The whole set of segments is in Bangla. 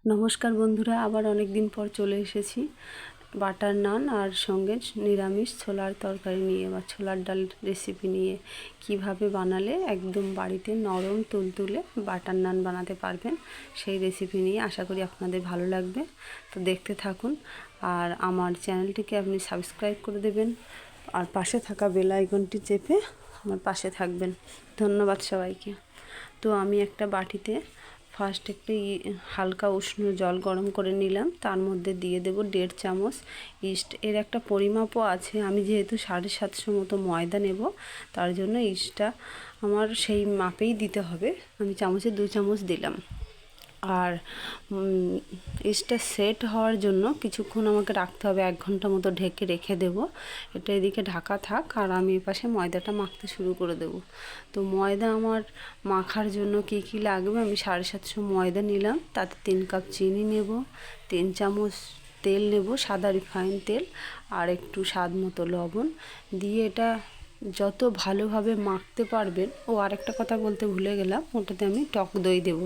নমস্কার বন্ধুরা, আবার অনেক দিন পর চলে এসেছি বাটার নান আর সঙ্গে নিরামিষ ছোলার তরকারি নিয়ে বা ছোলার ডাল রেসিপি নিয়ে। কিভাবে বানালে একদম বাড়িতে নরম তুলতুলে বাটার নান বানাতে পারবেন সেই রেসিপি নিয়ে আশা করি আপনাদের ভালো লাগবে। তো দেখতে থাকুন, আর আমার চ্যানেলটিকে আপনি সাবস্ক্রাইব করে দেবেন আর পাশে থাকা বেল আইকনটি চেপে আমার পাশে থাকবেন। ধন্যবাদ সবাইকে। তো আমি একটা বাটিতে ফার্স্ট একটু হালকা উষ্ণ জল গরম করে নিলাম, তার মধ্যে দিয়ে দেব 1.5 চামচ ইস্ট। এর একটা পরিমাপও আছে, আমি যেহেতু 750 মতো ময়দা নেব তার জন্য ইস্টটা আমার সেই মাপেই দিতে হবে। আমি চামচে 2 চামচ দিলাম। আর ইস্টটা সেট হওয়ার জন্য কিছুক্ষণ আমাকে রাখতে হবে, 1 ঘন্টা মতো ঢেকে রেখে দেব। এটা এদিকে ঢাকা থাক আর আমি এপাশে ময়দাটা মাখতে শুরু করে দেব। তো ময়দা আমার মাখার জন্য কি কি লাগবে, আমি 750 ময়দা নিলাম, তাতে 3 কাপ চিনি নেব, 3 চামচ তেল নেব, সাদা রিফাইন তেল, আর একটু স্বাদ মতো লবণ দিয়ে এটা যত ভালোভাবে মাখতে পারবেন। ও আরেকটা কথা বলতে ভুলে গেলাম, ওটাতে আমি টক দই দেব।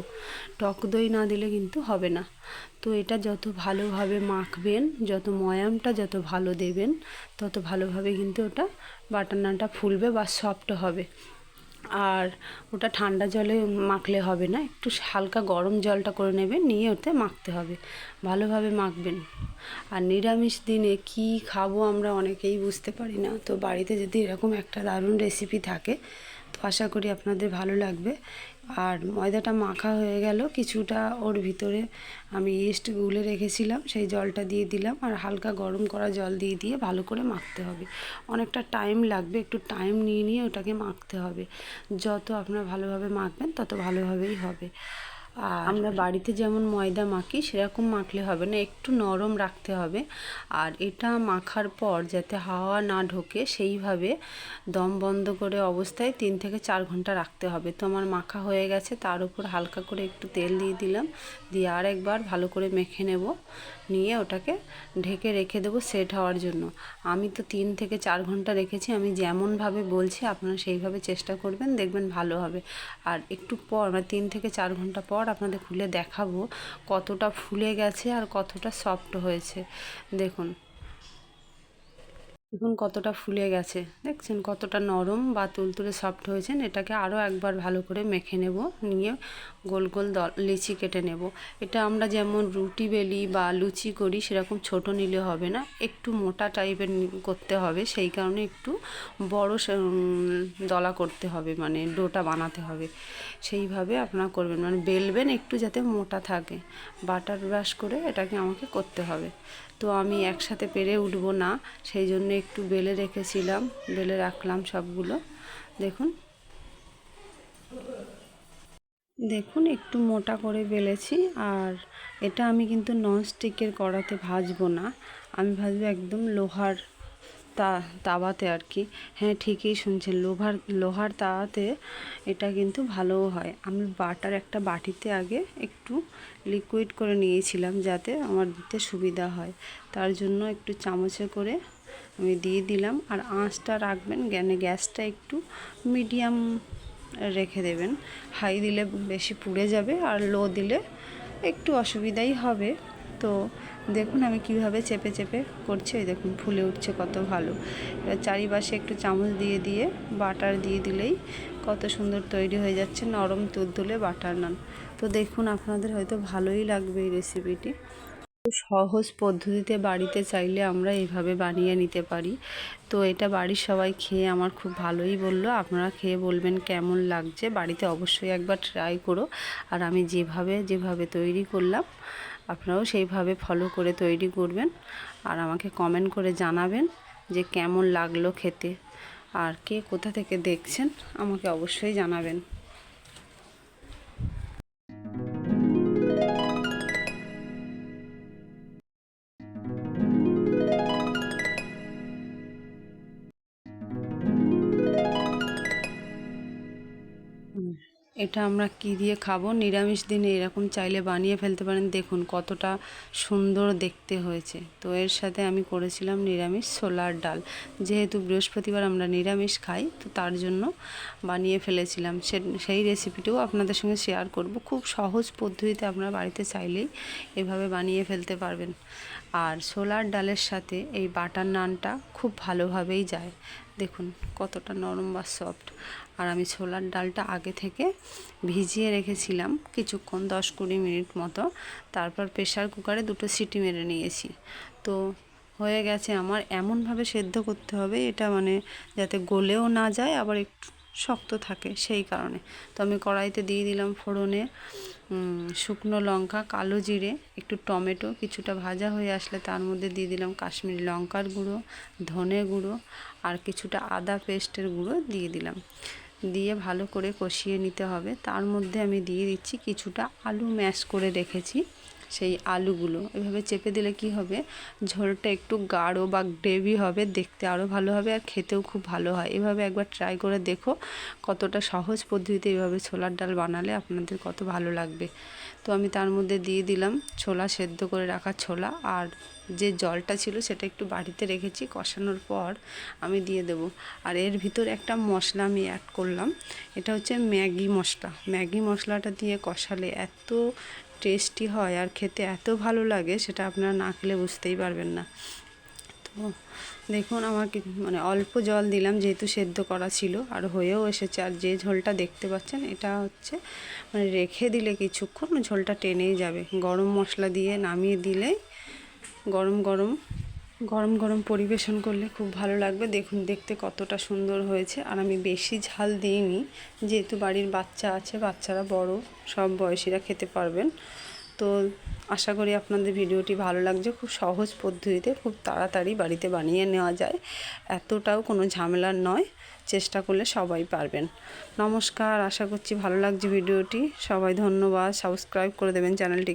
টক দই না দিলে কিন্তু হবে না। তো এটা যত ভালোভাবে মাখবেন, যত ময়ামটা যত ভালো দেবেন, তত ভালোভাবে কিন্তু ওটা বাটার নানটা ফুলবে বা সফট হবে। আর ওটা ঠান্ডা জলে মাখলে হবে না, একটু হালকা গরম জলটা করে নেবেন, নিয়ে ওতে মাখতে হবে, ভালোভাবে মাখবেন। আর নিরামিষ দিনে কি খাবো আমরা অনেকেই বুঝতে পারি না। তো বাড়িতে যদি এরকম একটা দারুণ রেসিপি থাকে তো আশা করি আপনাদের ভালো লাগবে। আর ময়দাটা মাখা হয়ে গেল, কিছুটা ওর ভিতরে আমি ইস্ট গুলে রেখেছিলাম, সেই জলটা দিয়ে দিলাম, আর হালকা গরম করা জল দিয়ে দিয়ে ভালো করে মাখতে হবে। অনেকটা টাইম লাগবে, একটু টাইম নিয়ে নিয়ে ওটাকে মাখতে হবে। যত আপনারা ভালোভাবে মাখবেন তত ভালোভাবেই হবে। আর আমরা বাড়িতে যেমন ময়দা মাখি সেরকম মাখলে হবে না, একটু নরম রাখতে হবে। আর এটা মাখার পর যাতে হাওয়া না ঢোকে সেইভাবে দম বন্ধ করে অবস্থায় 3 থেকে 4 ঘন্টা রাখতে হবে। তো আমার মাখা হয়ে গেছে, তার উপর হালকা করে একটু তেল দিয়ে দিলাম, দিয়ে আর একবার ভালো করে মেখে নেব, নিয়ে ওটাকে ঢেকে রেখে দেবো সেট হওয়ার জন্য। আমি তো 3 থেকে 4 ঘন্টা রেখেছি, আমি যেমনভাবে বলছি আপনারা সেইভাবে চেষ্টা করবেন, দেখবেন ভালো হবে। আর একটু পর 3 থেকে 4 ঘন্টা পর আপনাদের খুলে দেখাবো কতটা ফুলে গেছে আর কতটা সফট হয়েছে। দেখুন দেখুন কতটা ফুলে গেছে, দেখছেন কতটা নরম বা তুলতুলে সফট হয়েছে। এটাকে আরও একবার ভালো করে মেখে নেব, নিয়ে গোল গোল লিচি কেটে নেব। এটা আমরা যেমন রুটি বেলি বা লুচি করি সেরকম ছোট নিলে হবে না, একটু মোটা টাইপের করতে হবে, সেই কারণে একটু বড় দলা করতে হবে, মানে ডোটা বানাতে হবে। সেইভাবে আপনারা করবেন, মানে বেলবেন একটু যাতে মোটা থাকে, বাটার ব্রাশ করে এটাকে আমাকে করতে হবে। তো আমি একসাথে পেরে উঠবো না, সেই জন্য একটু বেলে রেখেছিলাম, বেলে রাখলাম সবগুলো। দেখুন দেখুন একটু মোটা করে বেলেছি। আর এটা আমি কিন্তু ননস্টিকের কড়াতে ভাজবো না, আমি ভাজবো একদম লোহার তাওয়াতে আর কি। হ্যাঁ ঠিকই শুনছেন, লোহার তাওয়াতে এটা কিন্তু ভালোও হয়। আমি বাটার একটা বাটিতে আগে একটু লিকুইড করে নিয়েছিলাম যাতে আমার দিতে সুবিধা হয়, তার জন্য একটু চামচে করে আমি দিয়ে দিলাম। আর আঁচটা রাখবেন গ্যাসটা একটু মিডিয়াম রেখে দেবেন, হাই দিলে বেশি পুড়ে যাবে আর লো দিলে একটু অসুবিধাই হবে। তো দেখুন আমি কিভাবে চেপে চেপে করছি, ওই দেখুন ফুলে উঠছে কত ভালো। এবার চারিপাশে একটু চামচ দিয়ে দিয়ে বাটার দিয়ে দিলেই কত সুন্দর তৈরি হয়ে যাচ্ছে নরম তুলতুলে বাটার নান। তো দেখুন আপনাদের হয়তো ভালোই লাগবে এই রেসিপিটি। সহজ পদ্ধতিতে বাড়িতে চাইলে আমরা এইভাবে বানিয়ে নিতে পারি। তো এটা বাড়ির সবাই খেয়ে আমার খুব ভালোই বললো, আপনারা খেয়ে বলবেন কেমন লাগছে। বাড়িতে অবশ্যই একবার ট্রাই করো, আর আমি যেভাবে তৈরি করলাম আপনারাও সেইভাবে ফলো করে তৈরি করবেন, আর আমাকে কমেন্ট করে জানাবেন যে কেমন লাগলো খেতে। আর কে কোথা থেকে দেখছেন আমাকে অবশ্যই জানাবেন। এটা আমরা কি দিয়ে খাবো? নিরামিষ দিনে এরকম চাইলে বানিয়ে ফেলতে পারেন। দেখুন কতটা সুন্দর দেখতে হয়েছে। তো এর সাথে আমি করেছিলাম নিরামিষ ছোলার ডাল। যেহেতু বৃহস্পতিবার আমরা নিরামিষ খাই, তো তার জন্য বানিয়ে ফেলেছিলাম। সেই রেসিপিটিও আপনাদের সঙ্গে শেয়ার করব। খুব সহজ পদ্ধতিতে আপনারা বাড়িতে চাইলেই এভাবে বানিয়ে ফেলতে পারবেন। আর ছোলার ডালের সাথে এই বাটার নানটা খুব ভালোভাবেই যায়। দেখুন কতটা নরম বা সফট। আর আমি ছোলার ডালটা আগে থেকে ভিজিয়ে রেখেছিলাম কিছুক্ষণ, 10-20 মিনিট মতো। তারপর প্রেসার কুকারে 2টো সিটি মেরে নিয়েছি। তো হয়ে গেছে আমার। এমনভাবে সেদ্ধ করতে হবে এটা মানে যাতে গলেও না যায়, আবার একটু শক্ত থাকে, সেই কারণে। তো আমি কড়াইতে দিয়ে দিলাম ফোড়নে শুকনো লঙ্কা, কালো জিরে, একটু টমেটো। কিছুটা ভাজা হয়ে আসলে তার মধ্যে দিয়ে দিলাম কাশ্মীরি লঙ্কার গুঁড়ো, ধনে গুঁড়ো আর কিছুটা আদা পেস্টের গুঁড়ো দিয়ে দিলাম। দিয়ে ভালো করে কষিয়ে নিতে হবে। তার মধ্যে আমি দিয়ে দিচ্ছি কিছুটা আলু ম্যাশ করে রেখেছি, সেই আলুগুলো এভাবে চেপে দিলে কি হবে, ঝোলটা একটু গাঢ় বা গ্রেভি হবে, দেখতে আরও ভালো হবে আর খেতেও খুব ভালো হয়। এভাবে একবার ট্রাই করে দেখো কতটা সহজ পদ্ধতিতে এভাবে ছোলার ডাল বানালে আপনাদের কত ভালো লাগবে। তো আমি তার মধ্যে দিয়ে দিলাম ছোলা, সেদ্ধ করে রাখা ছোলা, আর যে জলটা ছিল সেটা একটু বাড়িতে রেখেছি, কষানোর পর আমি দিয়ে দেব। আর এর ভিতর একটা মশলা আমি অ্যাড করলাম, এটা হচ্ছে ম্যাগি মশলা। ম্যাগি মশলাটা দিয়ে কষালে এত টেস্টি হয় আর খেতে এত ভালো লাগে, সেটা আপনারা না খেলে বুঝতেই পারবেন না। তো দেখুন আমার মানে অল্প জল দিলাম, যেহেতু সেদ্ধ করা ছিল, আর হয়েও এসেছে। আর যে ঝোলটা দেখতে পাচ্ছেন এটা হচ্ছে মানে রেখে দিলে কিছুক্ষণ ঝোলটা টেনেই যাবে। গরম মশলা দিয়ে নামিয়ে দিলেই গরম গরম পরিবেশন করলে খুব ভালো লাগবে। দেখুন দেখতে কতটা সুন্দর হয়েছে। আর আমি বেশি ঝাল দিইনি, যেহেতু বাড়ির বাচ্চা আছে, বাচ্চারা বড় সব বয়সীরা খেতে পারবেন। তো আশা করি আপনাদের ভিডিওটি ভালো লাগছে। খুব সহজ পদ্ধতিতে খুব তাড়াতাড়ি বাড়িতে বানিয়ে নেওয়া যায়, এতটাও কোনো ঝামেলার নয়। চেষ্টা করলে সবাই পারবেন। নমস্কার, আশা করছি ভালো লাগছে ভিডিওটি। সবাই ধন্যবাদ। সাবস্ক্রাইব করে দেবেন চ্যানেলটি।